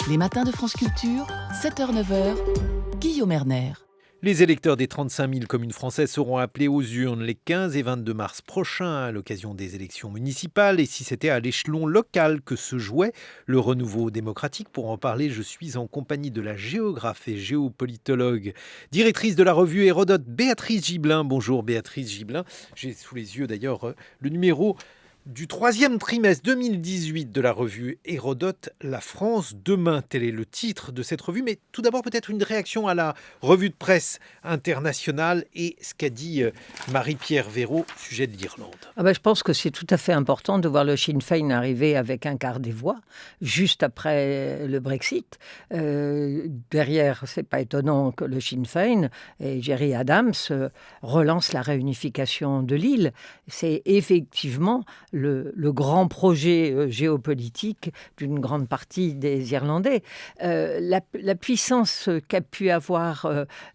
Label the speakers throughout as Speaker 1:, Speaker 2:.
Speaker 1: Les matins de France Culture, 7h-9h, Guillaume Erner.
Speaker 2: Les électeurs des 35 000 communes françaises seront appelés aux urnes les 15 et 22 mars prochains à l'occasion des élections municipales. Et si c'était à l'échelon local que se jouait le renouveau démocratique, pour en parler, je suis en compagnie de la géographe et géopolitologue, directrice de la revue Hérodote, Béatrice Gibelin. Bonjour Béatrice Gibelin. J'ai sous les yeux d'ailleurs le numéro du troisième trimestre 2018 de la revue Hérodote, La France demain. Tel est le titre de cette revue. Mais tout d'abord, peut-être une réaction à la revue de presse internationale et ce qu'a dit Marie-Pierre Véraud au sujet de l'Irlande.
Speaker 3: Je pense que c'est tout à fait important de voir le Sinn Féin arriver avec un quart des voix, juste après le Brexit. Derrière, c'est pas étonnant que le Sinn Féin et Gerry Adams relancent la réunification de l'île. C'est effectivement le grand projet géopolitique d'une grande partie des Irlandais. La puissance qu'a pu avoir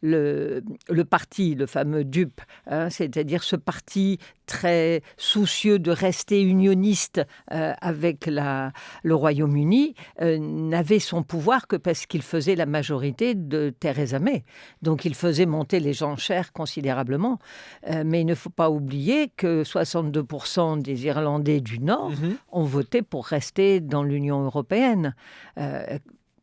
Speaker 3: le parti, le fameux DUP, c'est-à-dire ce parti très soucieux de rester unioniste avec le Royaume-Uni, n'avait son pouvoir que parce qu'il faisait la majorité de Theresa May. Donc il faisait monter les enchères considérablement. Mais il ne faut pas oublier que 62% des Irlandais du Nord ont voté pour rester dans l'Union européenne.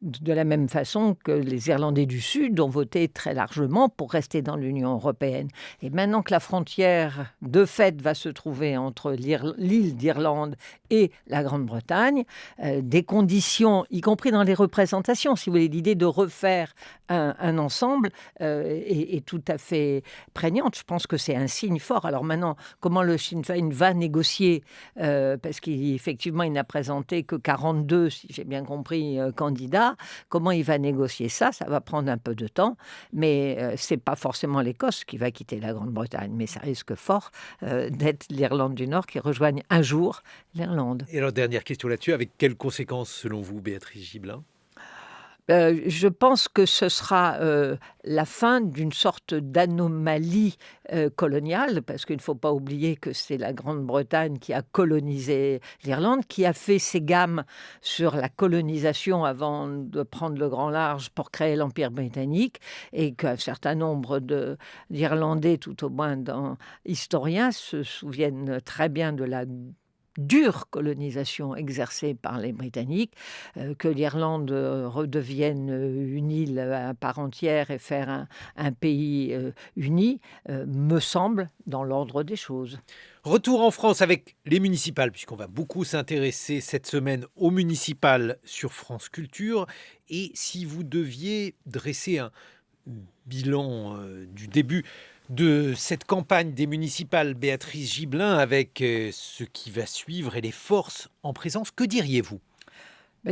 Speaker 3: De la même façon que les Irlandais du Sud ont voté très largement pour rester dans l'Union européenne. Et maintenant que la frontière, de fait, va se trouver entre l'île d'Irlande et la Grande-Bretagne, des conditions, y compris dans les représentations, si vous voulez, l'idée de refaire un ensemble est tout à fait prégnante. Je pense que c'est un signe fort. Alors maintenant, comment le Sinn Féin va négocier, parce qu'effectivement, il n'a présenté que 42, si j'ai bien compris, candidats. Comment il va négocier ça va prendre un peu de temps, mais c'est pas forcément l'Écosse qui va quitter la Grande-Bretagne, mais ça risque fort d'être l'Irlande du Nord qui rejoigne un jour l'Irlande.
Speaker 2: Et alors, dernière question là-dessus, avec quelles conséquences selon vous, Béatrice Gibelin ?
Speaker 3: Je pense que ce sera la fin d'une sorte d'anomalie coloniale, parce qu'il ne faut pas oublier que c'est la Grande-Bretagne qui a colonisé l'Irlande, qui a fait ses gammes sur la colonisation avant de prendre le grand large pour créer l'Empire britannique, et qu'un certain nombre d'Irlandais, tout au moins historiens, se souviennent très bien de la dure colonisation exercée par les Britanniques, que l'Irlande redevienne une île à part entière et faire un pays uni, me semble dans l'ordre des choses.
Speaker 2: Retour en France avec les municipales, puisqu'on va beaucoup s'intéresser cette semaine aux municipales sur France Culture. Et si vous deviez dresser un bilan du début de cette campagne des municipales, Béatrice Gibelin, avec ce qui va suivre et les forces en présence, que diriez-vous ?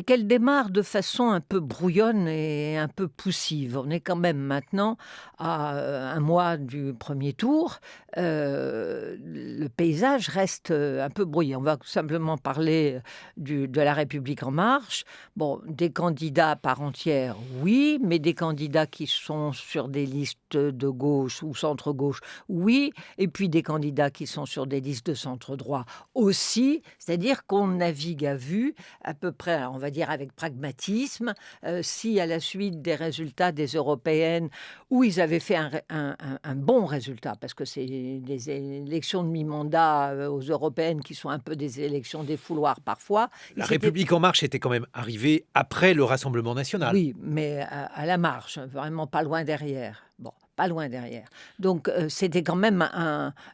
Speaker 3: Qu'elle démarre de façon un peu brouillonne et un peu poussive. On est quand même maintenant à un mois du premier tour. Le paysage reste un peu brouillé. On va simplement parler de la République en marche. Bon, des candidats à part entière, oui, mais des candidats qui sont sur des listes de gauche ou centre-gauche, oui, et puis des candidats qui sont sur des listes de centre-droit aussi. C'est-à-dire qu'on navigue à vue à peu près, on va dire avec pragmatisme, si à la suite des résultats des européennes, où ils avaient fait un bon résultat, parce que c'est des élections de mi-mandat aux européennes qui sont un peu des élections des fouloirs parfois.
Speaker 2: La République en marche était quand même arrivée après le Rassemblement national.
Speaker 3: Oui, mais à la marge, vraiment pas loin derrière. Bon, pas loin derrière. Donc, c'était quand même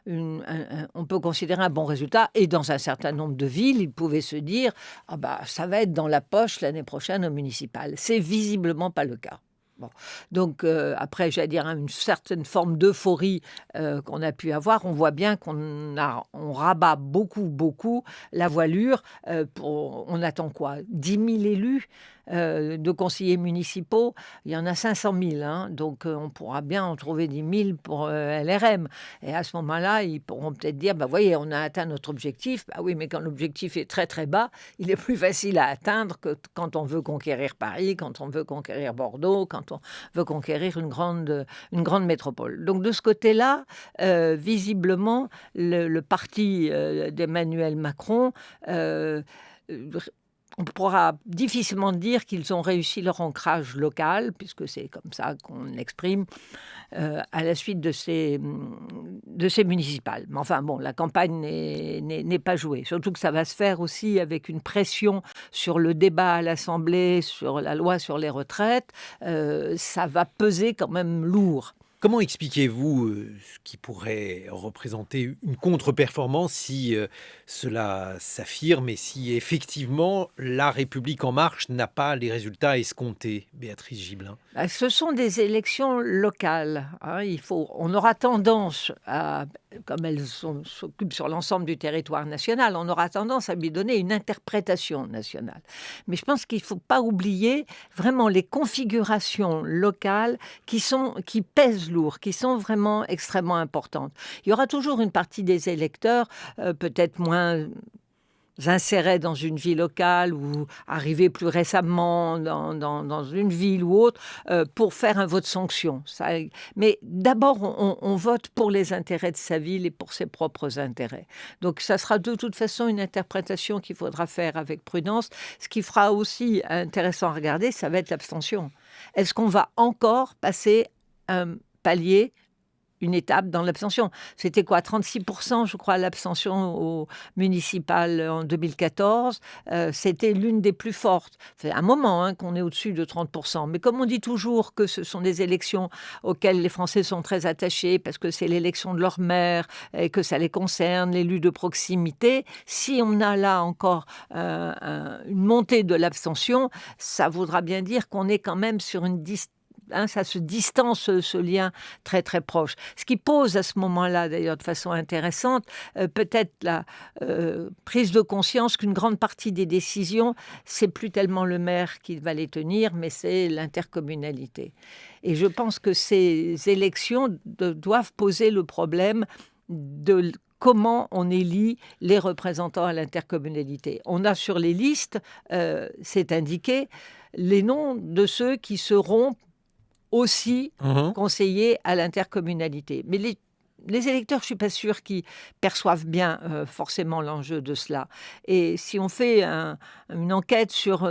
Speaker 3: on peut considérer un bon résultat. Et dans un certain nombre de villes, ils pouvaient se dire ça va être dans la poche l'année prochaine au municipal. C'est visiblement pas le cas. Bon. Donc, après, j'allais dire, une certaine forme d'euphorie qu'on a pu avoir. On voit bien on rabat beaucoup la voilure. On attend quoi ? 10 000 élus de conseillers municipaux, il y en a 500 000, donc on pourra bien en trouver 10 000 pour LRM. Et à ce moment-là, ils pourront peut-être dire, voyez, on a atteint notre objectif. Oui, mais quand l'objectif est très très bas, il est plus facile à atteindre que quand on veut conquérir Paris, quand on veut conquérir Bordeaux, quand on veut conquérir une grande métropole. Donc de ce côté-là, visiblement, le parti d'Emmanuel Macron on pourra difficilement dire qu'ils ont réussi leur ancrage local, puisque c'est comme ça qu'on l'exprime, à la suite de ces municipales. Mais enfin bon, la campagne n'est pas jouée. Surtout que ça va se faire aussi avec une pression sur le débat à l'Assemblée, sur la loi sur les retraites. Ça va peser quand même lourd.
Speaker 2: Comment expliquez-vous ce qui pourrait représenter une contre-performance si cela s'affirme et si effectivement La République En Marche n'a pas les résultats escomptés, Béatrice Gibelin?
Speaker 3: Ce sont des élections locales, hein. On aura tendance à, comme elles s'occupent sur l'ensemble du territoire national, on aura tendance à lui donner une interprétation nationale. Mais je pense qu'il ne faut pas oublier vraiment les configurations locales qui pèsent lourd, qui sont vraiment extrêmement importantes. Il y aura toujours une partie des électeurs, peut-être moins insérés dans une vie locale ou arrivés plus récemment dans une ville ou autre, pour faire un vote sanction. Mais d'abord, on vote pour les intérêts de sa ville et pour ses propres intérêts. Donc ça sera de toute façon une interprétation qu'il faudra faire avec prudence. Ce qui fera aussi intéressant à regarder, ça va être l'abstention. Est-ce qu'on va encore passer un palier, une étape dans l'abstention? C'était quoi, 36%, je crois, l'abstention au municipal en 2014. C'était l'une des plus fortes. C'est un moment qu'on est au-dessus de 30%. Mais comme on dit toujours que ce sont des élections auxquelles les Français sont très attachés, parce que c'est l'élection de leur maire et que ça les concerne, l'élu de proximité, si on a là encore une montée de l'abstention, ça voudra bien dire qu'on est quand même sur une distance. Ça se distance, ce lien très très proche. Ce qui pose à ce moment-là, d'ailleurs, de façon intéressante, peut-être la prise de conscience qu'une grande partie des décisions, c'est plus tellement le maire qui va les tenir, mais c'est l'intercommunalité. Et je pense que ces élections doivent poser le problème de comment on élit les représentants à l'intercommunalité. On a sur les listes, c'est indiqué, les noms de ceux qui seront aussi conseillers à l'intercommunalité. Mais les électeurs, je ne suis pas sûre qu'ils perçoivent bien forcément l'enjeu de cela. Et si on fait une enquête sur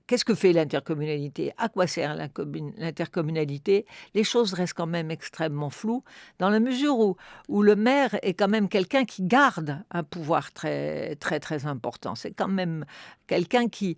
Speaker 3: qu'est-ce que fait l'intercommunalité, à quoi sert l'intercommunalité, les choses restent quand même extrêmement floues, dans la mesure où le maire est quand même quelqu'un qui garde un pouvoir très, très, très important. C'est quand même quelqu'un qui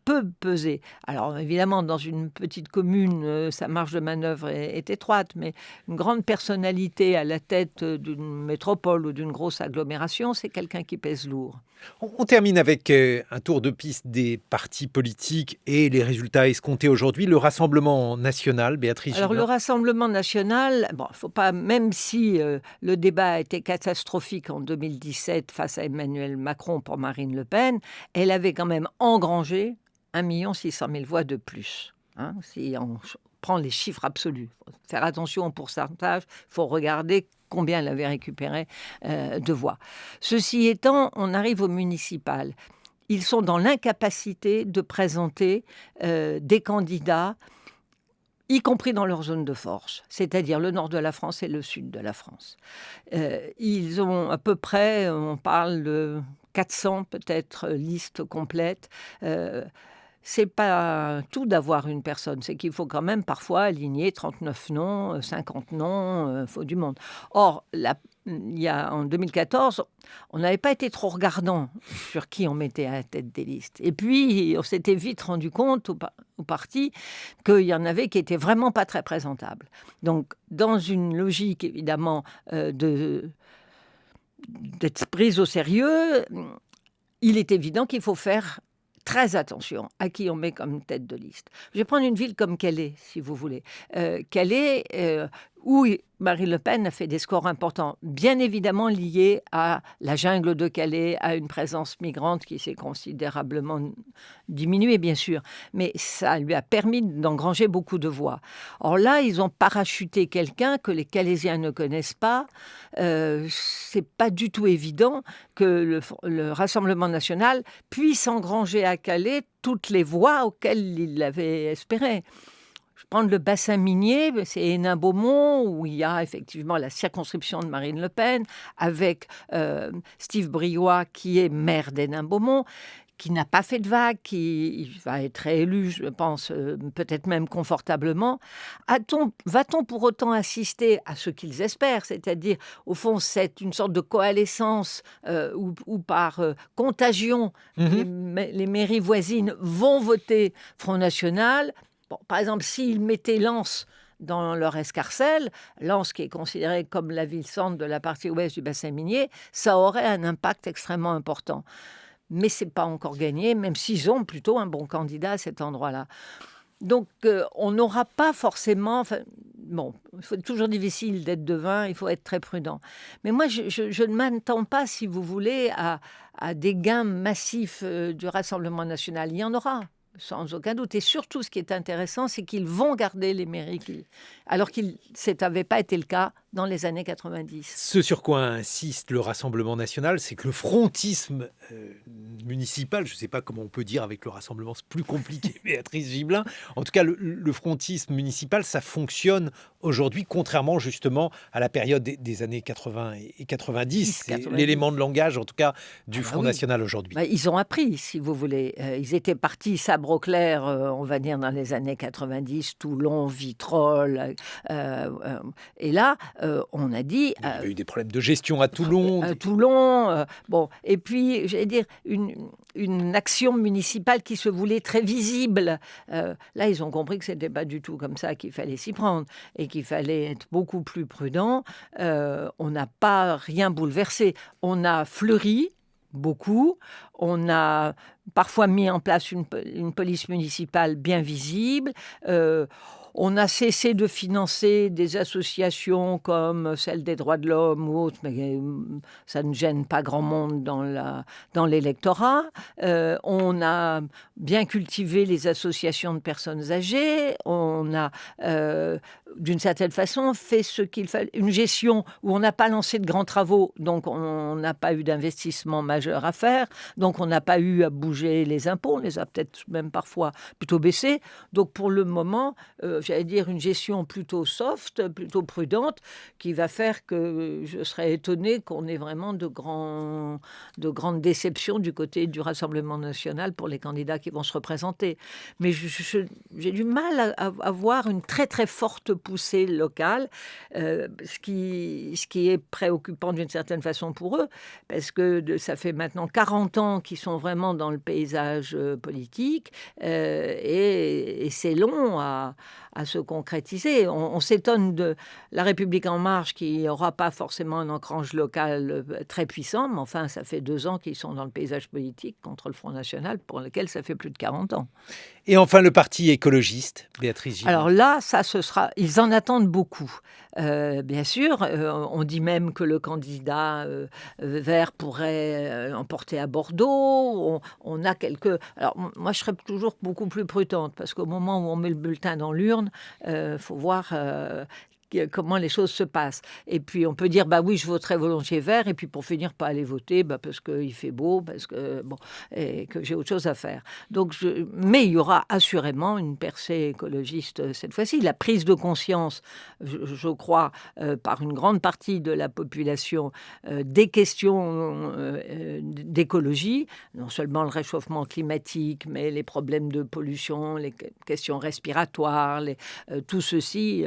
Speaker 3: peut peser. Alors évidemment, dans une petite commune, sa marge de manœuvre est étroite, mais une grande personnalité à la tête d'une métropole ou d'une grosse agglomération, c'est quelqu'un qui pèse lourd.
Speaker 2: On termine avec un tour de piste des partis politiques et les résultats escomptés aujourd'hui. Le Rassemblement national, Béatrice Gibelin.
Speaker 3: Alors le Rassemblement national, faut pas, même si le débat a été catastrophique en 2017 face à Emmanuel Macron pour Marine Le Pen, elle avait quand même engrangé 1 600 000 voix de plus. Si on prend les chiffres absolus, il faut faire attention au pourcentage, il faut regarder combien elle avait récupéré de voix. Ceci étant, on arrive au municipal. Ils sont dans l'incapacité de présenter des candidats, y compris dans leur zone de force, c'est-à-dire le nord de la France et le sud de la France. Ils ont à peu près, on parle de 400 peut-être listes complètes. C'est pas tout d'avoir une personne, c'est qu'il faut quand même parfois aligner 39 noms, 50 noms, faut du monde. Or, en 2014, on n'avait pas été trop regardant sur qui on mettait à la tête des listes. Et puis, on s'était vite rendu compte au parti qu'il y en avait qui étaient vraiment pas très présentables. Donc, dans une logique évidemment d'être prise au sérieux, il est évident qu'il faut faire très attention à qui on met comme tête de liste. Je vais prendre une ville comme Calais, si vous voulez. Calais, où Marine Le Pen a fait des scores importants, bien évidemment liés à la jungle de Calais, à une présence migrante qui s'est considérablement diminuée, bien sûr, mais ça lui a permis d'engranger beaucoup de voix. Or là, ils ont parachuté quelqu'un que les Calaisiens ne connaissent pas. C'est pas du tout évident que le Rassemblement national puisse engranger à Calais toutes les voix auxquelles il l'avait espéré. Prendre le bassin minier, c'est Hénin-Beaumont, où il y a effectivement la circonscription de Marine Le Pen, avec Steve Briois, qui est maire d'Hénin-Beaumont, qui n'a pas fait de vague, qui va être réélu, je pense, peut-être même confortablement. Va-t-on pour autant assister à ce qu'ils espèrent, c'est-à-dire, au fond, c'est une sorte de coalescence où par contagion, les mairies voisines vont voter Front National. Bon, par exemple, s'ils mettaient Lens dans leur escarcelle, Lens qui est considérée comme la ville-centre de la partie ouest du bassin minier, ça aurait un impact extrêmement important. Mais ce n'est pas encore gagné, même s'ils ont plutôt un bon candidat à cet endroit-là. Donc, on n'aura pas forcément... c'est toujours difficile d'être devin, il faut être très prudent. Mais moi, je ne m'attends pas, si vous voulez, à des gains massifs du Rassemblement national. Il y en aura, sans aucun doute. Et surtout, ce qui est intéressant, c'est qu'ils vont garder les mairies, alors que ça n'avait pas été le cas dans les années 90.
Speaker 2: Ce sur quoi insiste le Rassemblement national, c'est que le frontisme municipal, je ne sais pas comment on peut dire avec le Rassemblement, c'est plus compliqué, Béatrice Gibelin. En tout cas, le frontisme municipal, ça fonctionne aujourd'hui, contrairement justement à la période des années 80 et 90. C'est l'élément de langage, en tout cas, du Front National aujourd'hui.
Speaker 3: Ils ont appris, si vous voulez. Ils étaient partis sabre au clair, on va dire, dans les années 90, Toulon, Vitrolles. Et là, on a dit...
Speaker 2: Il y a eu des problèmes de gestion à Toulon.
Speaker 3: Et puis, j'allais dire, une action municipale qui se voulait très visible. Là, ils ont compris que ce n'était pas du tout comme ça qu'il fallait s'y prendre et qu'il fallait être beaucoup plus prudent. On n'a pas rien bouleversé. On a fleuri beaucoup. On a parfois mis en place une police municipale bien visible. On a cessé de financer des associations comme celle des droits de l'homme ou autres, mais ça ne gêne pas grand monde dans l'électorat. On a bien cultivé les associations de personnes âgées. On a, d'une certaine façon, fait ce qu'il fallait. Une gestion où on n'a pas lancé de grands travaux, donc on n'a pas eu d'investissement majeur à faire. Donc on n'a pas eu à bouger les impôts. On les a peut-être même parfois plutôt baissés. Donc pour le moment... j'allais dire une gestion plutôt soft, plutôt prudente, qui va faire que je serais étonnée qu'on ait vraiment de grandes déceptions du côté du Rassemblement national pour les candidats qui vont se représenter. Mais j'ai du mal à voir une très très forte poussée locale, ce qui est préoccupant d'une certaine façon pour eux, parce que ça fait maintenant 40 ans qu'ils sont vraiment dans le paysage politique, et c'est long à se concrétiser. On s'étonne de La République En Marche qui n'aura pas forcément un ancrage local très puissant, mais enfin, ça fait 2 ans qu'ils sont dans le paysage politique contre le Front National, pour lequel ça fait plus de 40 ans.
Speaker 2: Et enfin, le parti écologiste, Béatrice Gibelin.
Speaker 3: Alors là, ils en attendent beaucoup. Bien sûr, on dit même que le candidat vert pourrait emporter à Bordeaux. On a quelques... Alors, moi, je serais toujours beaucoup plus prudente, parce qu'au moment où on met le bulletin dans l'urne, faut voir comment les choses se passent. Et puis, on peut dire, oui, je voterai volontiers vert, et puis pour finir, pas aller voter, parce qu'il fait beau, et que j'ai autre chose à faire. Mais il y aura assurément une percée écologiste cette fois-ci. La prise de conscience, je crois, par une grande partie de la population, des questions d'écologie, non seulement le réchauffement climatique, mais les problèmes de pollution, les questions respiratoires, tout ceci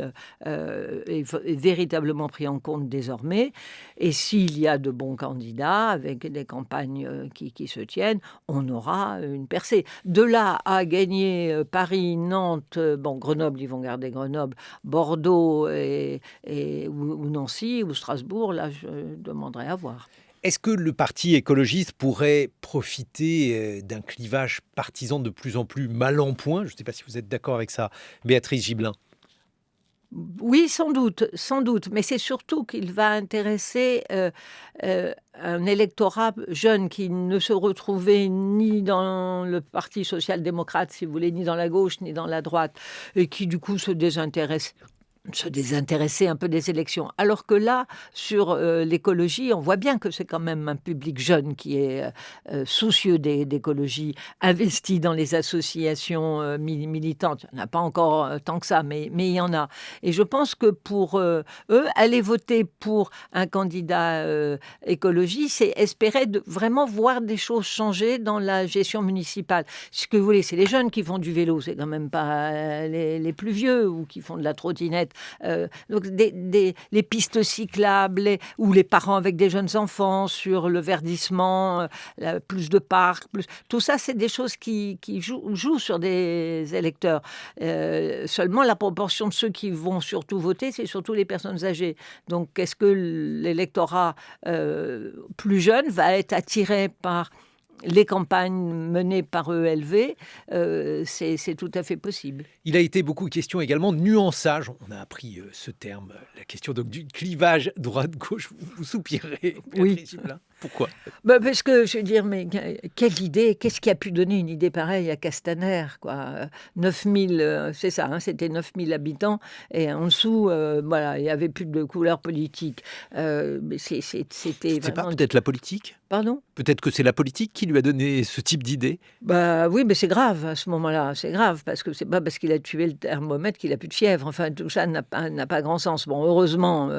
Speaker 3: est véritablement pris en compte désormais. Et s'il y a de bons candidats, avec des campagnes qui se tiennent, on aura une percée. De là à gagner Paris, Nantes, Grenoble, ils vont garder Grenoble, Bordeaux ou Nancy ou Strasbourg, là, je demanderai à voir.
Speaker 2: Est-ce que le parti écologiste pourrait profiter d'un clivage partisan de plus en plus mal en point ? Je ne sais pas si vous êtes d'accord avec ça, Béatrice Gibelin.
Speaker 3: Oui, sans doute, mais c'est surtout qu'il va intéresser un électorat jeune qui ne se retrouvait ni dans le Parti social-démocrate, si vous voulez, ni dans la gauche, ni dans la droite, et qui du coup se désintéresse se désintéresser un peu des élections. Alors que là, sur l'écologie, on voit bien que c'est quand même un public jeune qui est soucieux d'écologie, investi dans les associations militantes. Il n'y en a pas encore tant que ça, mais il y en a. Et je pense que pour eux, aller voter pour un candidat écologie, c'est espérer vraiment voir des choses changer dans la gestion municipale. Ce que vous voulez, c'est les jeunes qui font du vélo, c'est quand même pas les plus vieux ou qui font de la trottinette. Donc les pistes cyclables ou les parents avec des jeunes enfants sur le verdissement, plus de parcs, tout ça, c'est des choses qui jouent sur des électeurs. Seulement, la proportion de ceux qui vont surtout voter, c'est surtout les personnes âgées. Donc, est-ce que l'électorat plus jeune va être attiré par les campagnes menées par ELV, c'est tout à fait possible.
Speaker 2: Il a été beaucoup question également de nuançage. On a appris ce terme, la question donc du clivage droite-gauche. Vous soupirez, Béatrice Gibelin. Pourquoi ?
Speaker 3: Parce que, je veux dire, mais quelle idée, qu'est-ce qui a pu donner une idée pareille à Castaner, quoi. 9000, c'est ça, hein, c'était 9000 habitants, et en dessous, voilà, il n'y avait plus de couleur politique. C'était
Speaker 2: C'est
Speaker 3: vraiment...
Speaker 2: pas peut-être la politique ?
Speaker 3: Pardon ?
Speaker 2: Peut-être que c'est la politique qui lui a donné ce type d'idée ?
Speaker 3: Oui, mais c'est grave à ce moment-là, c'est grave, parce que c'est pas parce qu'il a tué le thermomètre qu'il a plus de fièvre. Enfin, tout ça n'a pas grand sens. Bon, heureusement,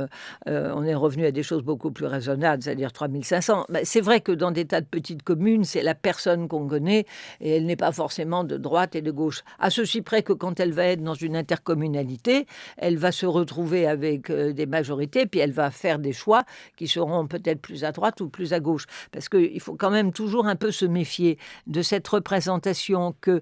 Speaker 3: on est revenu à des choses beaucoup plus raisonnables, c'est-à-dire 3500. C'est vrai que dans des tas de petites communes, c'est la personne qu'on connaît et elle n'est pas forcément de droite et de gauche. À ceci près que quand elle va être dans une intercommunalité, elle va se retrouver avec des majorités, puis elle va faire des choix qui seront peut-être plus à droite ou plus à gauche. Parce qu'il faut quand même toujours un peu se méfier de cette représentation qu'il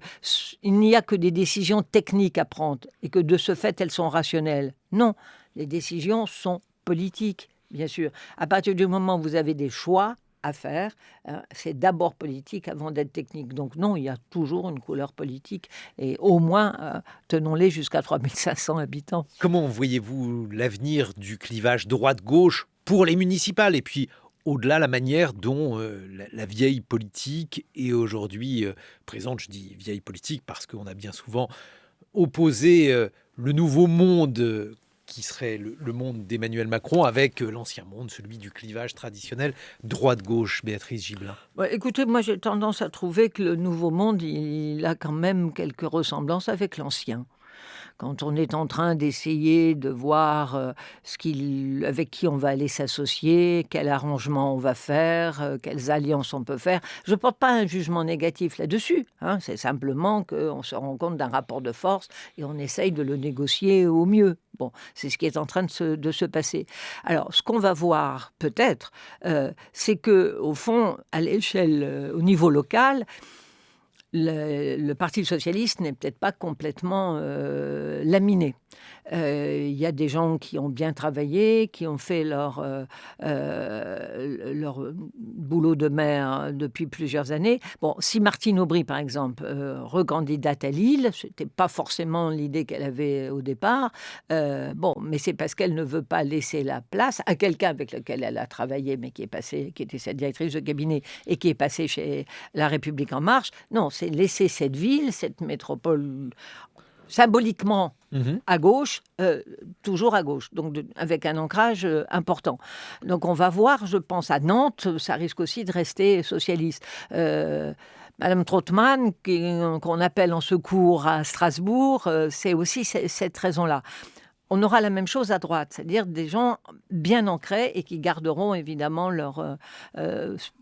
Speaker 3: n'y a que des décisions techniques à prendre et que de ce fait, elles sont rationnelles. Non, les décisions sont politiques, bien sûr. À partir du moment où vous avez des choix à faire, c'est d'abord politique avant d'être technique. Donc non, il y a toujours une couleur politique et au moins, tenons-les jusqu'à 3500 habitants.
Speaker 2: Comment voyez-vous l'avenir du clivage droite-gauche pour les municipales ? Et puis, au-delà, la manière dont la vieille politique est aujourd'hui présente. Je dis vieille politique parce qu'on a bien souvent opposé le nouveau monde qui serait le monde d'Emmanuel Macron avec l'ancien monde, celui du clivage traditionnel droite-gauche. Béatrice Gibelin.
Speaker 3: Écoutez, moi j'ai tendance à trouver que le nouveau monde, il a quand même quelques ressemblances avec l'ancien. Quand on est en train d'essayer de voir avec qui on va aller s'associer, quel arrangement on va faire, quelles alliances on peut faire. Je ne porte pas un jugement négatif là-dessus. Hein. C'est simplement qu'on se rend compte d'un rapport de force et on essaye de le négocier au mieux. Bon, c'est ce qui est en train de se passer. Alors, ce qu'on va voir peut-être, c'est que au fond, à l'échelle, au niveau local, le Parti socialiste n'est peut-être pas complètement laminé. Il y a des gens qui ont bien travaillé, qui ont fait leur boulot de maire depuis plusieurs années. Bon, si Martine Aubry, par exemple, recandidate à Lille, ce n'était pas forcément l'idée qu'elle avait au départ. Mais c'est parce qu'elle ne veut pas laisser la place à quelqu'un avec lequel elle a travaillé, mais qui était sa directrice de cabinet et qui est passé chez La République En Marche. Non, c'est laisser cette ville, cette métropole symboliquement à gauche, toujours à gauche, donc avec un ancrage important. Donc on va voir, je pense, à Nantes, ça risque aussi de rester socialiste. Madame Trautmann, qu'on appelle en secours à Strasbourg, c'est aussi cette raison-là. On aura la même chose à droite, c'est-à-dire des gens bien ancrés et qui garderont évidemment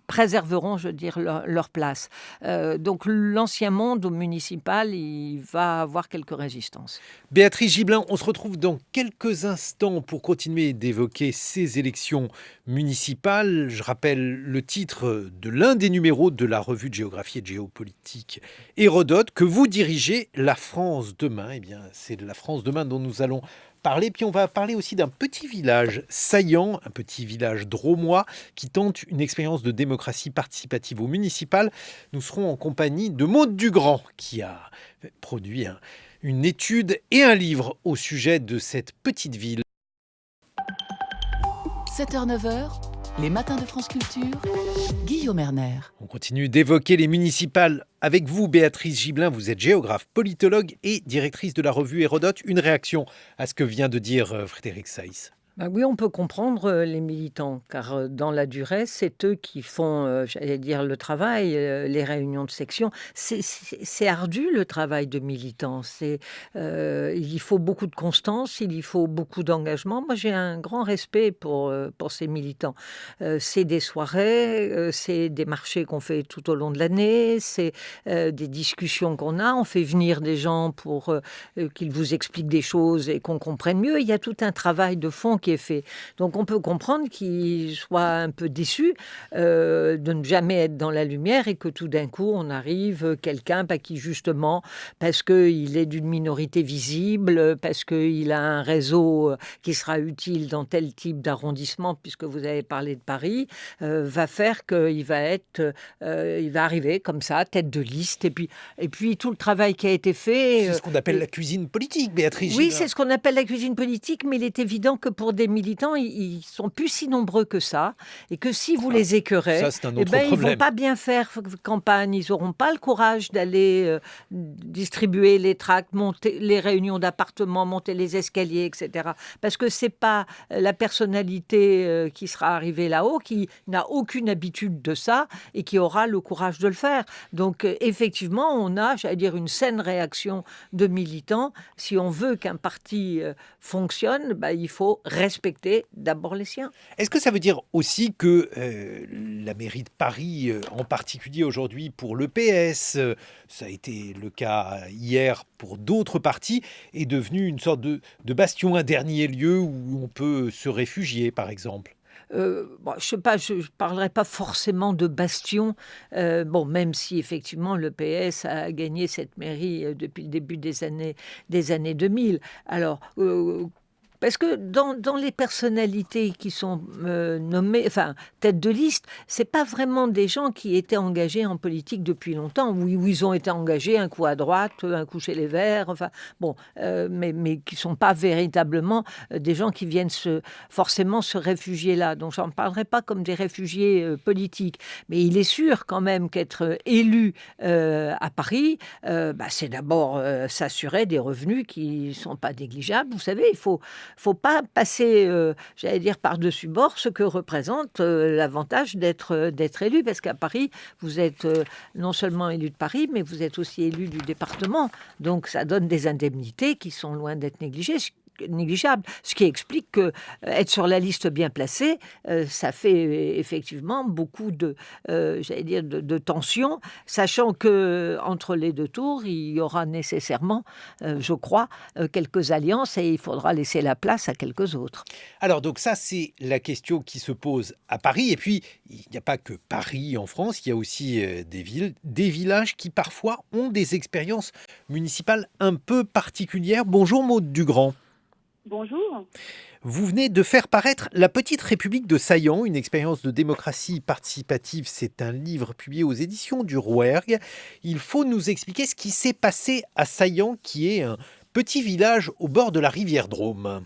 Speaker 3: préserveront, je veux dire, leur place. Donc l'ancien monde au municipal, il va avoir quelques résistances.
Speaker 2: Béatrice Gibelin, on se retrouve dans quelques instants pour continuer d'évoquer ces élections municipales. Je rappelle le titre de l'un des numéros de la revue de géographie et de géopolitique Hérodote que vous dirigez, La France demain. Eh bien, c'est de La France demain dont nous allons parler. Puis on va parler aussi d'un petit village saillant, un petit village drômois qui tente une expérience de démocratie participative au municipal. Nous serons en compagnie de Maude Dugrand qui a produit une étude et un livre au sujet de cette petite ville.
Speaker 1: 7h-9h, Les matins de France Culture, Guillaume Erner.
Speaker 2: On continue d'évoquer les municipales avec vous, Béatrice Gibelin. Vous êtes géographe, politologue et directrice de la revue Hérodote. Une réaction à ce que vient de dire Frédéric Saïs.
Speaker 3: Oui, on peut comprendre les militants, car dans la durée, c'est eux qui font, j'allais dire, le travail, les réunions de section. C'est ardu le travail de militant. Il y faut beaucoup de constance, il y faut beaucoup d'engagement. Moi, j'ai un grand respect pour ces militants. C'est des soirées, c'est des marchés qu'on fait tout au long de l'année, c'est des discussions qu'on a. On fait venir des gens pour qu'ils vous expliquent des choses et qu'on comprenne mieux. Il y a tout un travail de fond qui est fait. Donc on peut comprendre qu'ils soient un peu déçus de ne jamais être dans la lumière et que tout d'un coup on arrive quelqu'un qui justement, parce qu'il est d'une minorité visible, parce qu'il a un réseau qui sera utile dans tel type d'arrondissement, puisque vous avez parlé de Paris, va faire qu'il il va arriver comme ça, tête de liste, et puis tout le travail qui a été fait...
Speaker 2: C'est ce qu'on appelle la cuisine politique, Béatrice
Speaker 3: Oui,
Speaker 2: Gibelin.
Speaker 3: c'est ce qu'on appelle la cuisine politique, mais il est évident que pour des militants, ils sont plus si nombreux que ça, et que si vous les écœurez,
Speaker 2: Ça, c'est un autre
Speaker 3: ils
Speaker 2: problème.
Speaker 3: vont pas bien faire campagne, ils n'auront pas le courage d'aller distribuer les tracts, monter les réunions d'appartements, monter les escaliers, etc. Parce que c'est pas la personnalité qui sera arrivée là-haut, qui n'a aucune habitude de ça, et qui aura le courage de le faire. Donc effectivement, on a, j'allais dire, une saine réaction de militants. Si on veut qu'un parti fonctionne, il faut respecter d'abord les siens.
Speaker 2: Est-ce que ça veut dire aussi que la mairie de Paris, en particulier aujourd'hui pour le PS, ça a été le cas hier pour d'autres partis, est devenue une sorte de bastion, un dernier lieu où on peut se réfugier, par exemple ?
Speaker 3: Je sais pas, je parlerai pas forcément de bastion, même si effectivement le PS a gagné cette mairie depuis le début des années 2000. Alors, parce que dans les personnalités qui sont nommées, tête de liste, c'est pas vraiment des gens qui étaient engagés en politique depuis longtemps, où ils ont été engagés un coup à droite, un coup chez les Verts, mais qui sont pas véritablement des gens qui viennent forcément se réfugier là. Donc j'en parlerai pas comme des réfugiés politiques, mais il est sûr quand même qu'être élu à Paris, c'est d'abord s'assurer des revenus qui sont pas négligeables. Vous savez, il faut pas passer, j'allais dire, par-dessus bord ce que représente l'avantage d'être élu, parce qu'à Paris, vous êtes non seulement élu de Paris, mais vous êtes aussi élu du département. Donc ça donne des indemnités qui sont loin d'être négligeable, ce qui explique que être sur la liste bien placée, ça fait effectivement beaucoup de tensions, sachant que entre les deux tours, il y aura nécessairement, je crois, quelques alliances et il faudra laisser la place à quelques autres.
Speaker 2: Alors donc ça, c'est la question qui se pose à Paris. Et puis, il n'y a pas que Paris en France, il y a aussi des villes, des villages qui parfois ont des expériences municipales un peu particulières. Bonjour Maude Dugrand.
Speaker 4: Bonjour.
Speaker 2: Vous venez de faire paraître La Petite République de Saillant, une expérience de démocratie participative. C'est un livre publié aux éditions du Rouergue. Il faut nous expliquer ce qui s'est passé à Saillant, qui est un petit village au bord de la rivière Drôme.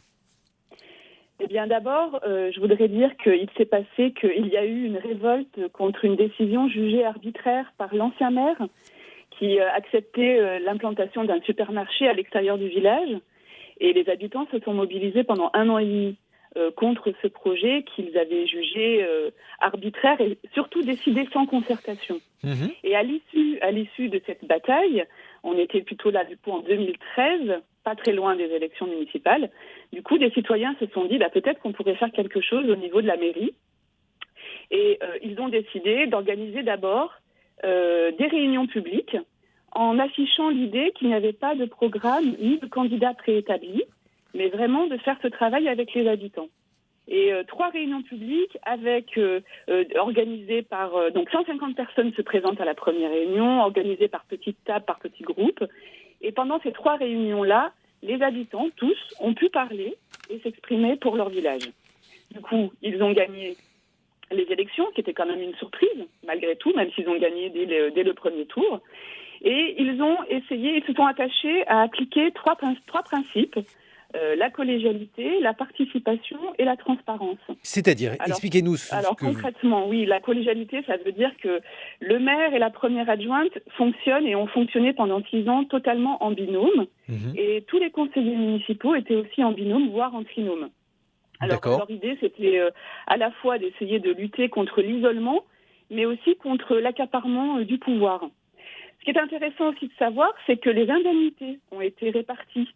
Speaker 4: Eh bien, d'abord, je voudrais dire qu'il s'est passé qu'il y a eu une révolte contre une décision jugée arbitraire par l'ancien maire qui acceptait l'implantation d'un supermarché à l'extérieur du village. Et les habitants se sont mobilisés pendant 1 an et demi contre ce projet qu'ils avaient jugé arbitraire et surtout décidé sans concertation. Mmh. Et à l'issue de cette bataille, on était plutôt là du coup en 2013, pas très loin des élections municipales. Du coup, des citoyens se sont dit peut-être qu'on pourrait faire quelque chose au niveau de la mairie. Et ils ont décidé d'organiser d'abord des réunions publiques en affichant l'idée qu'il n'y avait pas de programme ni de candidat préétabli, mais vraiment de faire ce travail avec les habitants. Et 3 réunions publiques organisées par... donc 150 personnes se présentent à la première réunion, organisées par petites tables, par petits groupes. Et pendant ces 3 réunions-là, les habitants, tous, ont pu parler et s'exprimer pour leur village. Du coup, ils ont gagné les élections, qui était quand même une surprise, malgré tout, même s'ils ont gagné dès le premier tour. Et ils se sont attachés à appliquer 3 principes la collégialité, la participation et la transparence.
Speaker 2: C'est-à-dire, expliquez-nous
Speaker 4: Alors concrètement, oui, la collégialité, ça veut dire que le maire et la première adjointe fonctionnent et ont fonctionné pendant 6 ans totalement en binôme. Et tous les conseillers municipaux étaient aussi en binôme, voire en trinôme. Alors, leur idée, c'était à la fois d'essayer de lutter contre l'isolement, mais aussi contre l'accaparement du pouvoir. Ce qui est intéressant aussi de savoir, c'est que les indemnités ont été réparties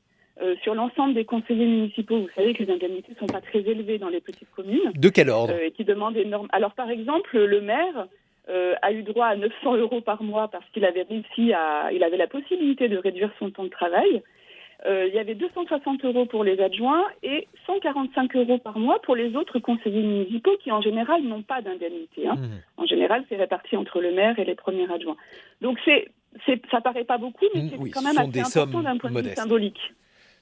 Speaker 4: sur l'ensemble des conseillers municipaux. Vous savez que les indemnités ne sont pas très élevées dans les petites communes.
Speaker 2: De quel ordre
Speaker 4: qui demandent énormément. Alors, par exemple, le maire a eu droit à 900 € par mois parce qu'il avait il avait la possibilité de réduire son temps de travail. Il y avait 260 € pour les adjoints et 145 € par mois pour les autres conseillers municipaux qui, en général, n'ont pas d'indemnité. En général, c'est réparti entre le maire et les premiers adjoints. Donc, ça paraît pas beaucoup, mais c'est quand même assez important d'un point de vue symbolique.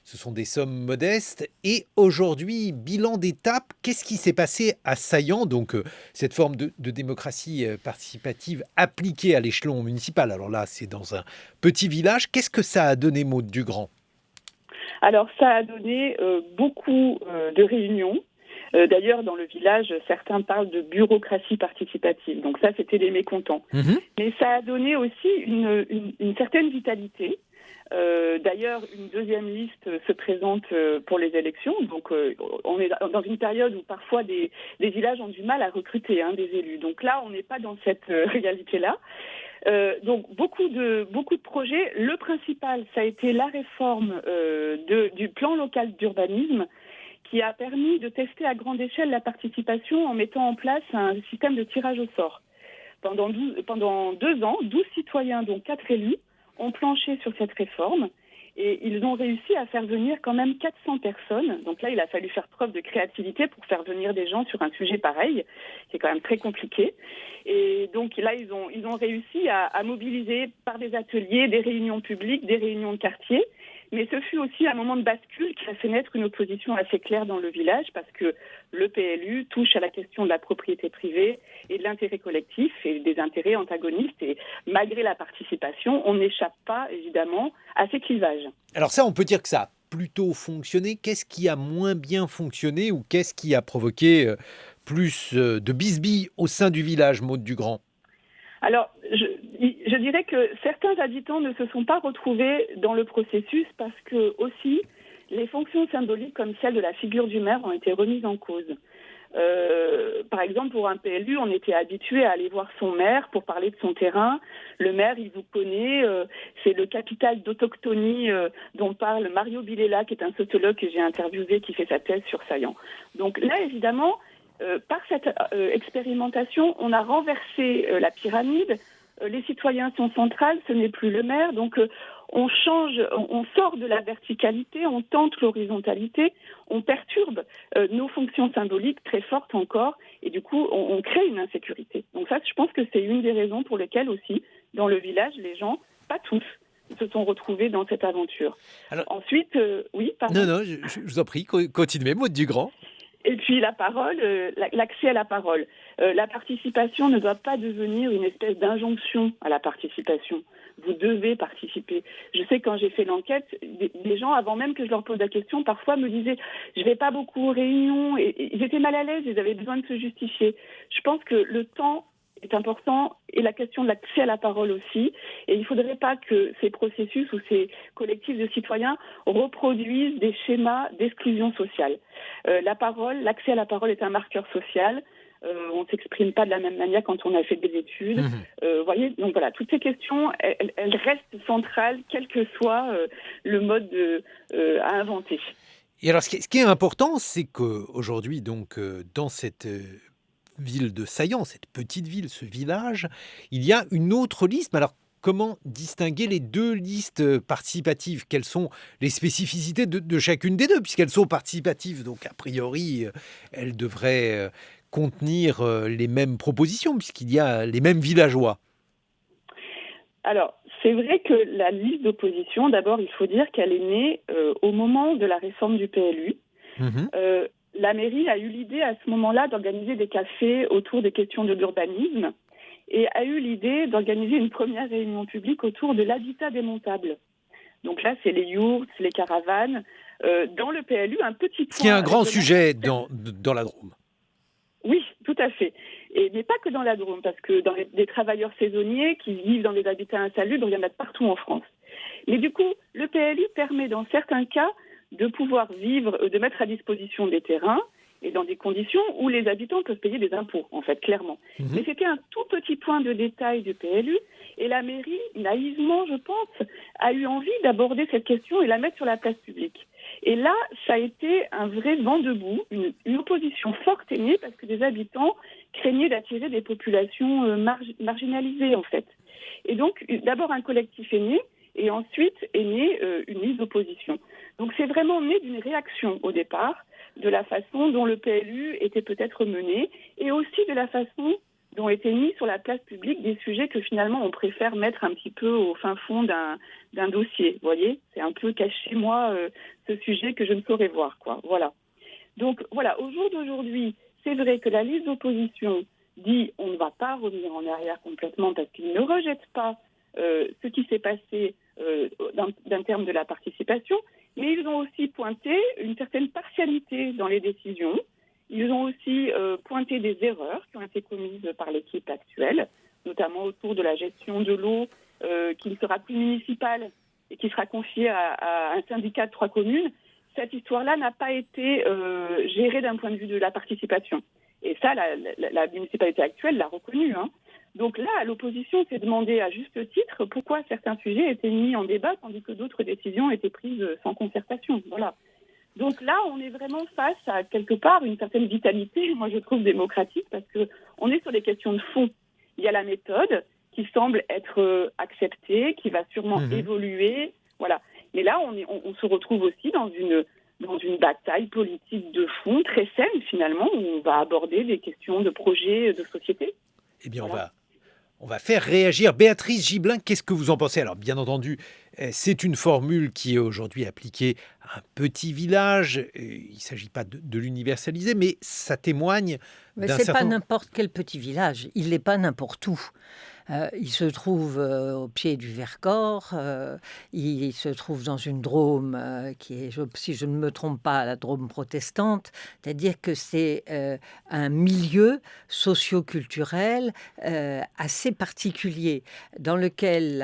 Speaker 2: Ce sont des sommes modestes. Et aujourd'hui, bilan d'étape, qu'est-ce qui s'est passé à Saillant, donc cette forme de démocratie participative appliquée à l'échelon municipal? Alors là, c'est dans un petit village. Qu'est-ce que ça a donné, Maud Dugrand?
Speaker 4: Alors, ça a donné beaucoup de réunions. D'ailleurs, dans le village, certains parlent de bureaucratie participative. Donc ça, c'était les mécontents. Mais ça a donné aussi une certaine vitalité. D'ailleurs, une deuxième liste se présente pour les élections. Donc, on est dans une période où parfois des villages ont du mal à recruter des élus. Donc là, on n'est pas dans cette réalité-là. Donc, beaucoup de projets. Le principal, ça a été la réforme du plan local d'urbanisme qui a permis de tester à grande échelle la participation en mettant en place un système de tirage au sort. Pendant 2 ans, 12 citoyens, dont 4 élus, ont planché sur cette réforme et ils ont réussi à faire venir quand même 400 personnes. Donc là, il a fallu faire preuve de créativité pour faire venir des gens sur un sujet pareil, qui est quand même très compliqué. Et donc là, ils ont réussi à mobiliser par des ateliers, des réunions publiques, des réunions de quartier. Mais ce fut aussi un moment de bascule qui a fait naître une opposition assez claire dans le village parce que le PLU touche à la question de la propriété privée et de l'intérêt collectif et des intérêts antagonistes. Et malgré la participation, on n'échappe pas évidemment à ces clivages.
Speaker 2: Alors ça, on peut dire que ça a plutôt fonctionné. Qu'est-ce qui a moins bien fonctionné ou qu'est-ce qui a provoqué plus de bisbilles au sein du village, Maud Dugrand?
Speaker 4: Alors, je dirais que certains habitants ne se sont pas retrouvés dans le processus parce que aussi les fonctions symboliques comme celle de la figure du maire ont été remises en cause. Par exemple, pour un PLU, on était habitué à aller voir son maire pour parler de son terrain. Le maire, il vous connaît, c'est le capital d'autochtonie dont parle Mario Bilela, qui est un sociologue que j'ai interviewé, qui fait sa thèse sur Saillant. Donc là, évidemment, par cette expérimentation, on a renversé la pyramide. Les citoyens sont centrales, ce n'est plus le maire. Donc on change, on sort de la verticalité, on tente l'horizontalité, on perturbe nos fonctions symboliques très fortes encore. Et du coup, on crée une insécurité. Donc ça, je pense que c'est une des raisons pour lesquelles aussi, dans le village, les gens, pas tous, se sont retrouvés dans cette aventure. Alors, ensuite, oui, pardon.
Speaker 2: Non, je vous en prie, continuez, Maud Dugrand.
Speaker 4: Et puis la parole, l'accès à la parole. La participation ne doit pas devenir une espèce d'injonction à la participation. Vous devez participer. Je sais que quand j'ai fait l'enquête, des gens, avant même que je leur pose la question, parfois me disaient « je vais pas beaucoup aux réunions » et ils étaient mal à l'aise, ils avaient besoin de se justifier. Je pense que le temps est important et la question de l'accès à la parole aussi. Et il ne faudrait pas que ces processus ou ces collectifs de citoyens reproduisent des schémas d'exclusion sociale. La parole, l'accès à la parole est un marqueur social. On ne s'exprime pas de la même manière quand on a fait des études. Voyez, donc voilà, toutes ces questions, elles restent centrales, quel que soit le mode à inventer.
Speaker 2: Et alors, ce qui est important, c'est qu'aujourd'hui, donc, dans cette ville de Saillant, cette petite ville, ce village, il y a une autre liste. Mais alors, comment distinguer les deux listes participatives? Quelles sont les spécificités de chacune des deux? Puisqu'elles sont participatives, donc a priori, elles devraient contenir les mêmes propositions, puisqu'il y a les mêmes villageois.
Speaker 4: Alors, c'est vrai que la liste d'opposition, d'abord, il faut dire qu'elle est née au moment de la réforme du PLU. La mairie a eu l'idée à ce moment-là d'organiser des cafés autour des questions de l'urbanisme et a eu l'idée d'organiser une première réunion publique autour de l'habitat démontable. Donc là, c'est les yourts, les caravanes. dans le PLU un petit point.
Speaker 2: Ce qui est un grand sujet dans la Drôme.
Speaker 4: Oui, tout à fait. Mais pas que dans la Drôme, parce que dans des travailleurs saisonniers qui vivent dans des habitats insalubres, il y en a partout en France. Mais du coup, le PLU permet dans certains cas de pouvoir vivre, de mettre à disposition des terrains et dans des conditions où les habitants peuvent payer des impôts, en fait, clairement. Mais c'était un tout petit point de détail du PLU, et la mairie, naïvement, je pense, a eu envie d'aborder cette question et la mettre sur la place publique. Et là, ça a été un vrai vent debout, une opposition forte est née parce que des habitants craignaient d'attirer des populations marginalisées, en fait. Et donc, d'abord, un collectif est né, et ensuite est née une liste d'opposition. Donc, c'est vraiment né d'une réaction au départ, de la façon dont le PLU était peut-être mené, et aussi de la façon dont étaient mis sur la place publique des sujets que finalement on préfère mettre un petit peu au fin fond d'un dossier. Vous voyez, c'est un peu caché, moi, ce sujet que je ne saurais voir, quoi. Voilà. Donc, voilà, au jour d'aujourd'hui, c'est vrai que la liste d'opposition dit on ne va pas revenir en arrière complètement parce qu'il ne rejette pas ce qui s'est passé d'un terme de la participation, mais ils ont aussi pointé une certaine partialité dans les décisions. Ils ont aussi pointé des erreurs qui ont été commises par l'équipe actuelle, notamment autour de la gestion de l'eau qui ne sera plus municipale et qui sera confiée à un syndicat de 3 communes. Cette histoire-là n'a pas été gérée d'un point de vue de la participation. Et ça, la municipalité actuelle l'a reconnu, hein. Donc là, l'opposition s'est demandé à juste titre pourquoi certains sujets étaient mis en débat tandis que d'autres décisions étaient prises sans concertation. Voilà. Donc là, on est vraiment face à, quelque part, une certaine vitalité, moi je trouve démocratique, parce qu'on est sur des questions de fond. Il y a la méthode qui semble être acceptée, qui va sûrement évoluer. Voilà. Mais là, on se retrouve aussi dans une bataille politique de fond très saine, finalement, où on va aborder des questions de projets de société.
Speaker 2: Eh bien, voilà. On va faire réagir Béatrice Gibelin. Qu'est-ce que vous en pensez? Alors, bien entendu, c'est une formule qui est aujourd'hui appliquée à un petit village. Il ne s'agit pas de l'universaliser, mais ça témoigne
Speaker 3: mais
Speaker 2: d'un
Speaker 3: c'est
Speaker 2: certain...
Speaker 3: pas n'importe quel petit village. Il n'est pas n'importe où. Il se trouve au pied du Vercors, il se trouve dans une Drôme qui est, si je ne me trompe pas, la Drôme protestante, c'est-à-dire que c'est un milieu socio-culturel assez particulier dans lequel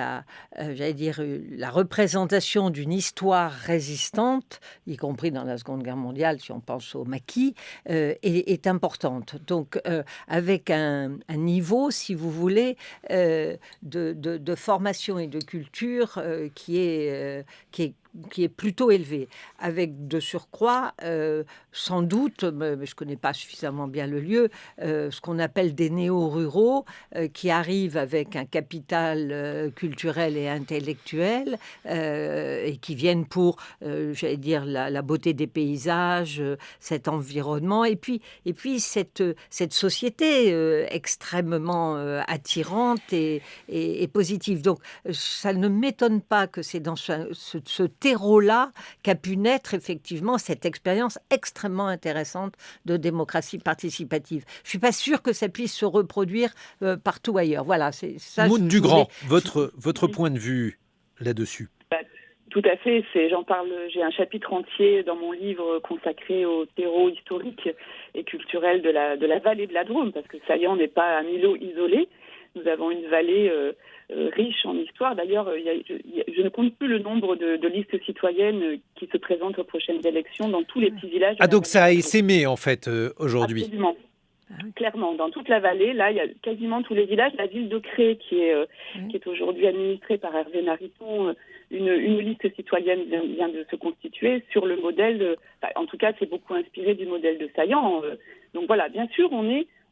Speaker 3: la représentation d'une histoire résistante, y compris dans la Seconde Guerre mondiale, si on pense au maquis, est importante. Donc avec un niveau, si vous voulez, de formation et de culture qui est plutôt élevé, avec de surcroît, sans doute, mais je ne connais pas suffisamment bien le lieu, ce qu'on appelle des néo-ruraux qui arrivent avec un capital culturel et intellectuel et qui viennent pour, la beauté des paysages, cet environnement, et puis cette société extrêmement attirante et positive. Donc, ça ne m'étonne pas que c'est dans ce terreau-là qu'a pu naître effectivement cette expérience extrêmement intéressante de démocratie participative. Je ne suis pas sûre que ça puisse se reproduire partout ailleurs. Voilà, c'est ça.
Speaker 2: Maude Dugrand, votre point de vue là-dessus?
Speaker 4: Tout à fait, j'en parle, j'ai un chapitre entier dans mon livre consacré au terreau historique et culturel de la vallée de la Drôme, parce que ça y est, on n'est pas un îlot isolé. Nous avons une vallée riche en histoire. D'ailleurs, je ne compte plus le nombre de listes citoyennes qui se présentent aux prochaines élections dans tous les petits villages.
Speaker 2: Ah, donc ça a essaimé, en fait, aujourd'hui.
Speaker 4: Absolument. Clairement, dans toute la vallée, là, il y a quasiment tous les villages. La ville de Cré, qui est aujourd'hui administrée par Hervé Mariton, une liste citoyenne vient de se constituer sur le modèle, en tout cas, c'est beaucoup inspiré du modèle de Saillant. Donc voilà, bien sûr,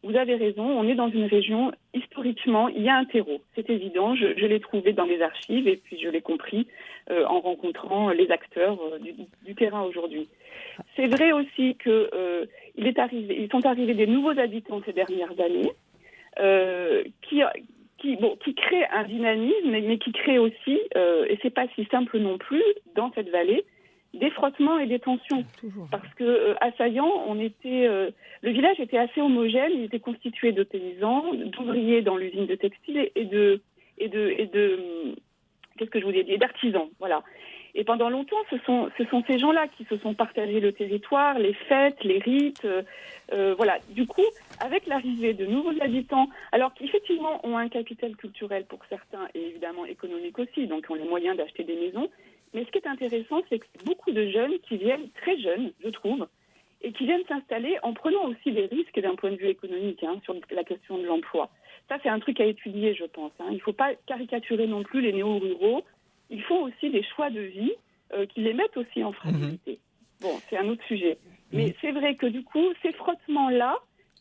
Speaker 4: vous avez raison, on est dans une région, historiquement, il y a un terreau, c'est évident, je l'ai trouvé dans les archives et puis je l'ai compris en rencontrant les acteurs du terrain aujourd'hui. C'est vrai aussi qu'ils sont arrivés des nouveaux habitants ces dernières années qui créent un dynamisme, mais qui créent aussi, et c'est pas si simple non plus, dans cette vallée, des frottements et des tensions. Parce que à Saillant, le village était assez homogène, il était constitué de paysans, d'ouvriers dans l'usine de textile et de qu'est-ce que je voulais dire, d'artisans, voilà. Et pendant longtemps, ce sont ces gens-là qui se sont partagés le territoire, les fêtes, les rites. Voilà. Du coup, avec l'arrivée de nouveaux habitants, alors qu'effectivement ont un capital culturel pour certains et évidemment économique aussi, donc ont les moyens d'acheter des maisons. Mais ce qui est intéressant, c'est que beaucoup de jeunes qui viennent, très jeunes, je trouve, et qui viennent s'installer en prenant aussi des risques d'un point de vue économique sur la question de l'emploi. Ça, c'est un truc à étudier, je pense. Il ne faut pas caricaturer non plus les néo-ruraux. Ils font aussi des choix de vie qui les mettent aussi en fragilité. Bon, c'est un autre sujet. Mais c'est vrai que du coup, ces frottements-là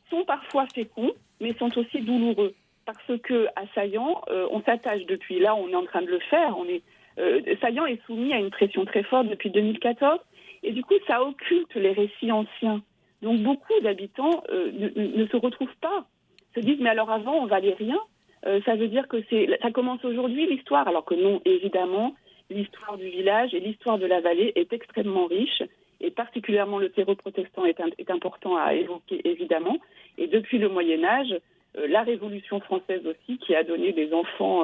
Speaker 4: sont parfois féconds, mais sont aussi douloureux. Parce que à Saillant, on s'attache depuis là, on est en train de le faire. Saillant est soumis à une pression très forte depuis 2014. Et du coup, ça occulte les récits anciens. Donc beaucoup d'habitants ne se retrouvent pas. Se disent, mais alors avant, on valait rien. Ça veut dire que ça commence aujourd'hui, l'histoire. Alors que non, évidemment, l'histoire du village et l'histoire de la vallée est extrêmement riche. Et particulièrement le terreau protestant est important à évoquer, évidemment. Et depuis le Moyen-Âge, la Révolution française aussi, qui a donné des enfants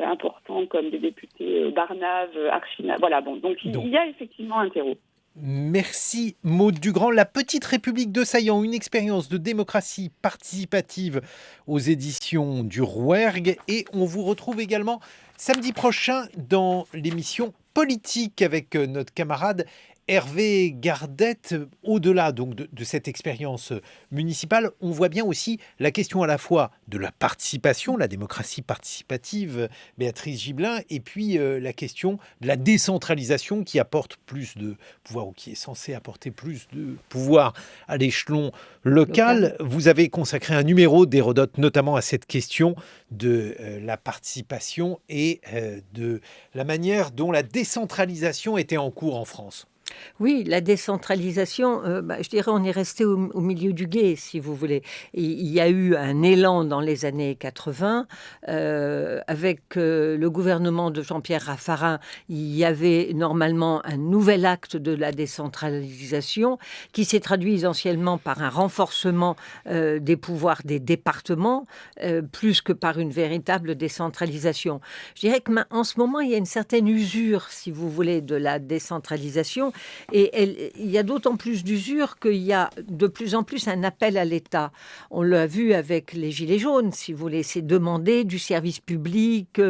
Speaker 4: importants comme des députés Barnave, Archinat. Voilà, bon. Donc il y a effectivement un terreau.
Speaker 2: Merci Maude Dugrand. La Petite République de Saillant, une expérience de démocratie participative aux éditions du Rouergue. Et on vous retrouve également samedi prochain dans l'émission Politique avec notre camarade Hervé Gardette. Au-delà donc de cette expérience municipale, on voit bien aussi la question à la fois de la participation, la démocratie participative, Béatrice Gibelin, et puis la question de la décentralisation qui apporte plus de pouvoir, ou qui est censée apporter plus de pouvoir à l'échelon local. Vous avez consacré un numéro d'Hérodote notamment à cette question de la participation et de la manière dont la décentralisation était en cours en France.
Speaker 3: Oui, la décentralisation, je dirais on est resté au milieu du gué, si vous voulez. Il y a eu un élan dans les années 80. Avec le gouvernement de Jean-Pierre Raffarin, il y avait normalement un nouvel acte de la décentralisation qui s'est traduit essentiellement par un renforcement des pouvoirs des départements, plus que par une véritable décentralisation. Je dirais qu'en ce moment, il y a une certaine usure, si vous voulez, de la décentralisation. Et il y a d'autant plus d'usure qu'il y a de plus en plus un appel à l'État. On l'a vu avec les Gilets jaunes, si vous voulez, c'est demander du service public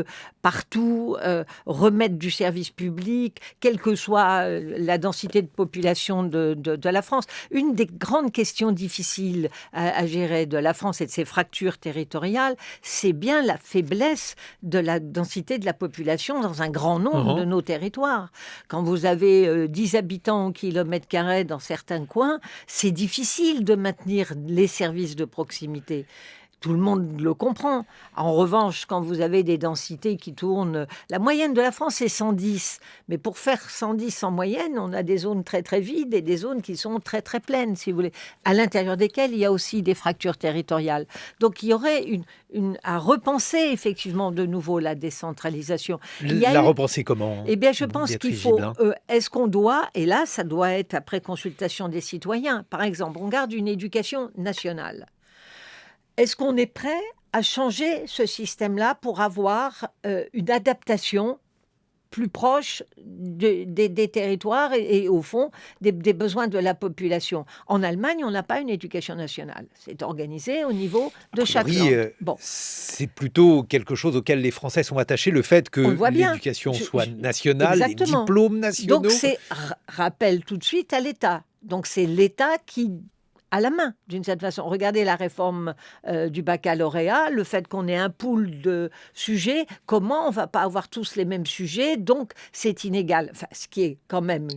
Speaker 3: partout, remettre du service public, quelle que soit la densité de population de la France. Une des grandes questions difficiles à gérer de la France et de ses fractures territoriales, c'est bien la faiblesse de la densité de la population dans un grand nombre de nos territoires. Quand vous avez 10 habitants au kilomètre carré dans certains coins, c'est difficile de maintenir les services de proximité. Tout le monde le comprend. En revanche, quand vous avez des densités qui tournent... La moyenne de la France est 110. Mais pour faire 110 en moyenne, on a des zones très très vides et des zones qui sont très très pleines, si vous voulez. À l'intérieur desquelles, il y a aussi des fractures territoriales. Donc il y aurait à repenser effectivement de nouveau la décentralisation.
Speaker 2: Repenser comment?
Speaker 3: Eh bien, je pense qu'il faut... est-ce qu'on doit... Et là, ça doit être après consultation des citoyens. Par exemple, on garde une éducation nationale. Est-ce qu'on est prêt à changer ce système-là pour avoir une adaptation plus proche des territoires et au fond, des besoins de la population? En Allemagne, on n'a pas une éducation nationale. C'est organisé au niveau de chaque langue.
Speaker 2: C'est plutôt quelque chose auquel les Français sont attachés, le fait que l'éducation soit nationale, les diplômes nationaux.
Speaker 3: Donc, c'est rappel tout de suite à l'État. Donc, c'est l'État qui... à la main, d'une certaine façon. Regardez la réforme du baccalauréat, le fait qu'on ait un pool de sujets, comment on ne va pas avoir tous les mêmes sujets, donc c'est inégal. Enfin, ce qui est quand même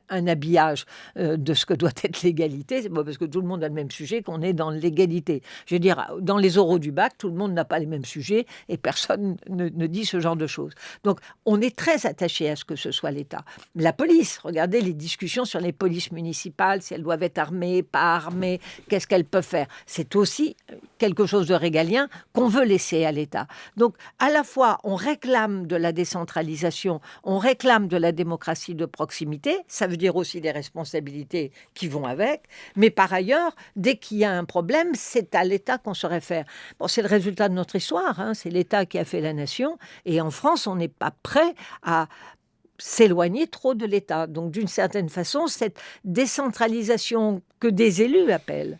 Speaker 3: un habillage de ce que doit être l'égalité, c'est pas parce que tout le monde a le même sujet qu'on est dans l'égalité. Je veux dire, dans les oraux du bac, tout le monde n'a pas les mêmes sujets et personne ne dit ce genre de choses. Donc, on est très attaché à ce que ce soit l'État. La police, regardez les discussions sur les polices municipales, si elles doivent être armées, pas armées, mais qu'est-ce qu'elles peuvent faire? C'est aussi quelque chose de régalien qu'on veut laisser à l'État. Donc, à la fois, on réclame de la décentralisation, on réclame de la démocratie de proximité, ça veut dire aussi des responsabilités qui vont avec, mais par ailleurs, dès qu'il y a un problème, c'est à l'État qu'on se réfère. Bon, c'est le résultat de notre histoire, c'est l'État qui a fait la nation, et en France, on n'est pas prêt à s'éloigner trop de l'État. Donc, d'une certaine façon, cette décentralisation que des élus appellent,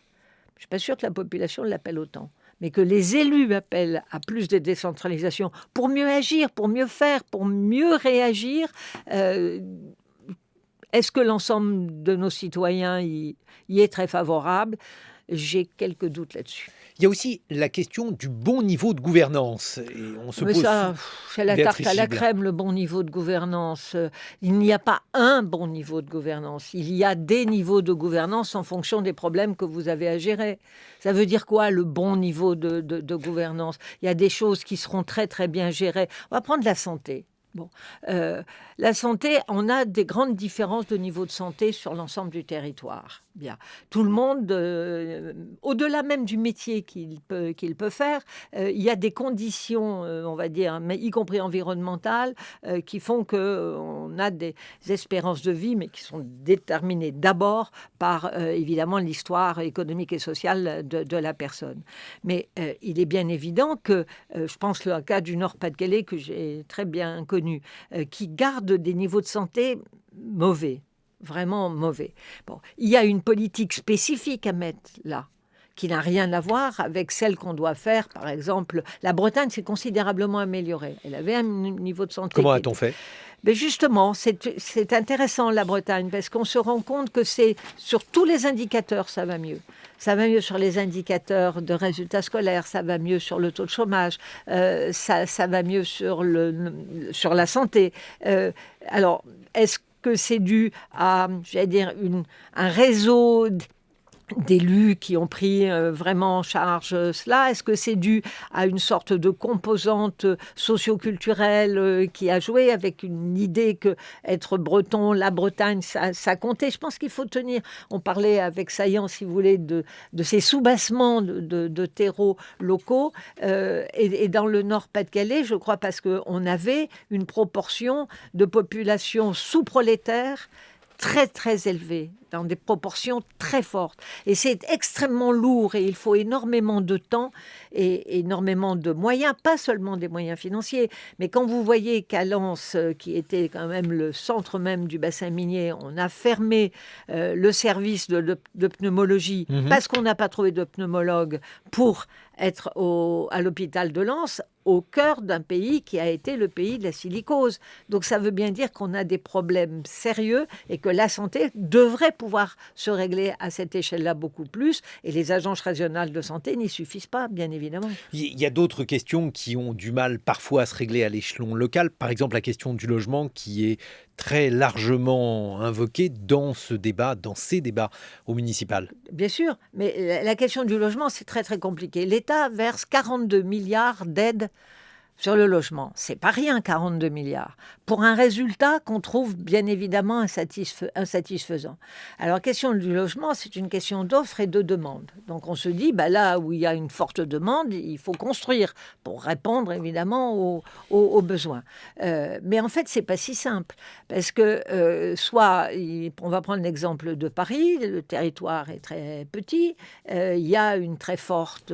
Speaker 3: je ne suis pas sûre que la population l'appelle autant, mais que les élus appellent à plus de décentralisation pour mieux agir, pour mieux faire, pour mieux réagir. Est-ce que l'ensemble de nos citoyens y est très favorable ? J'ai quelques doutes là-dessus.
Speaker 2: Il y a aussi la question du bon niveau de gouvernance. Et on se
Speaker 3: Mais
Speaker 2: pose
Speaker 3: ça, c'est la tarte à la
Speaker 2: Béatrice
Speaker 3: crème, le bon niveau de gouvernance. Il n'y a pas un bon niveau de gouvernance. Il y a des niveaux de gouvernance en fonction des problèmes que vous avez à gérer. Ça veut dire quoi, le bon niveau de gouvernance ? Il y a des choses qui seront très, très bien gérées. On va prendre la santé. Bon, la santé, on a des grandes différences de niveau de santé sur l'ensemble du territoire. Bien, tout le monde, au-delà même du métier qu'il peut faire, il y a des conditions, on va dire, mais y compris environnementales, qui font qu'on a des espérances de vie, mais qui sont déterminées d'abord par, évidemment, l'histoire économique et sociale de la personne. Mais il est bien évident que, je pense le cas du Nord-Pas-de-Calais, que j'ai très bien connu, qui garde des niveaux de santé mauvais. Vraiment mauvais. Bon, il y a une politique spécifique à mettre là, qui n'a rien à voir avec celle qu'on doit faire. Par exemple, la Bretagne s'est considérablement améliorée. Elle avait un niveau de santé...
Speaker 2: Comment a-t-on fait ?
Speaker 3: Mais justement, c'est intéressant la Bretagne, parce qu'on se rend compte que c'est sur tous les indicateurs, ça va mieux. Ça va mieux sur les indicateurs de résultats scolaires, ça va mieux sur le taux de chômage, ça va mieux sur la santé. Alors, est-ce que c'est dû à, j'allais dire, un réseau d'élus qui ont pris vraiment en charge cela? Est-ce que c'est dû à une sorte de composante socio-culturelle qui a joué avec une idée que être breton, la Bretagne, ça comptait? Je pense qu'il faut tenir. On parlait avec Saillant, si vous voulez, de ces soubassements de terreaux locaux. Et dans le Nord-Pas-de-Calais, je crois, parce qu'on avait une proportion de population sous-prolétaire très, très élevée, dans des proportions très fortes. Et c'est extrêmement lourd et il faut énormément de temps et énormément de moyens, pas seulement des moyens financiers, mais quand vous voyez qu'à Lens, qui était quand même le centre même du bassin minier, on a fermé le service de pneumologie parce qu'on n'a pas trouvé de pneumologue pour être à l'hôpital de Lens, au cœur d'un pays qui a été le pays de la silicose. Donc ça veut bien dire qu'on a des problèmes sérieux et que la santé devrait pouvoir se régler à cette échelle-là beaucoup plus. Et les agences régionales de santé n'y suffisent pas, bien évidemment.
Speaker 2: Il y a d'autres questions qui ont du mal parfois à se régler à l'échelon local. Par exemple, la question du logement qui est très largement invoquée dans ces débats au municipal.
Speaker 3: Bien sûr, mais la question du logement, c'est très très compliqué. L'État verse 42 milliards d'aides sur le logement. C'est pas rien, 42 milliards. Pour un résultat qu'on trouve bien évidemment insatisfaisant. Alors, question du logement, c'est une question d'offre et de demande. Donc, on se dit, là où il y a une forte demande, il faut construire pour répondre évidemment aux besoins. Mais en fait, c'est pas si simple. Parce que, on va prendre l'exemple de Paris, le territoire est très petit, il y a une très forte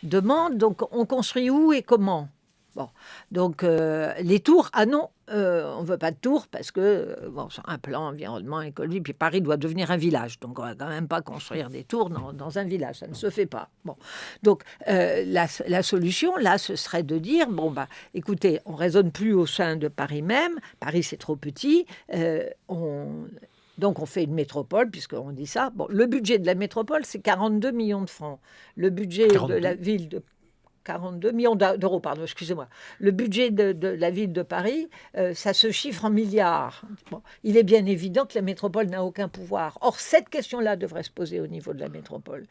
Speaker 3: demande. Donc, on construit où et comment ? Bon, donc les tours, on ne veut pas de tours parce que, c'est un plan environnement, écologie, puis Paris doit devenir un village. Donc, on ne va quand même pas construire des tours dans un village, ça ne se fait pas. Bon, donc, la solution, là, ce serait de dire, écoutez, on ne raisonne plus au sein de Paris même, Paris, c'est trop petit, donc, on fait une métropole, puisqu'on dit ça. Bon, le budget de la métropole, c'est 42 millions de francs. Le budget de la ville de 42 millions d'euros, pardon, excusez-moi. Le budget de la ville de Paris, ça se chiffre en milliards. Bon, il est bien évident que la métropole n'a aucun pouvoir. Or, cette question-là devrait se poser au niveau de la métropole.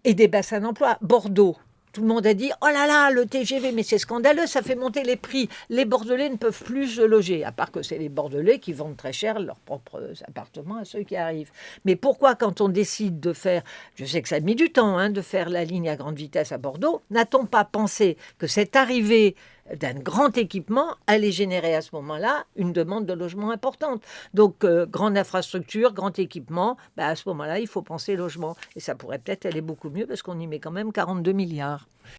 Speaker 3: Et des bassins d'emploi. Bordeaux. Tout le monde a dit « Oh là là, le TGV, mais c'est scandaleux, ça fait monter les prix. Les Bordelais ne peuvent plus se loger. » À part que c'est les Bordelais qui vendent très cher leurs propres appartements à ceux qui arrivent. Mais pourquoi, quand on décide de faire, je sais que ça a mis du temps, de faire la ligne à grande vitesse à Bordeaux, n'a-t-on pas pensé que cette arrivée d'un grand équipement allait générer à ce moment-là une demande de logement importante. Donc, grande infrastructure, grand équipement, à ce moment-là, il faut penser logement. Et ça pourrait peut-être aller beaucoup mieux parce qu'on y met quand même 42 milliards.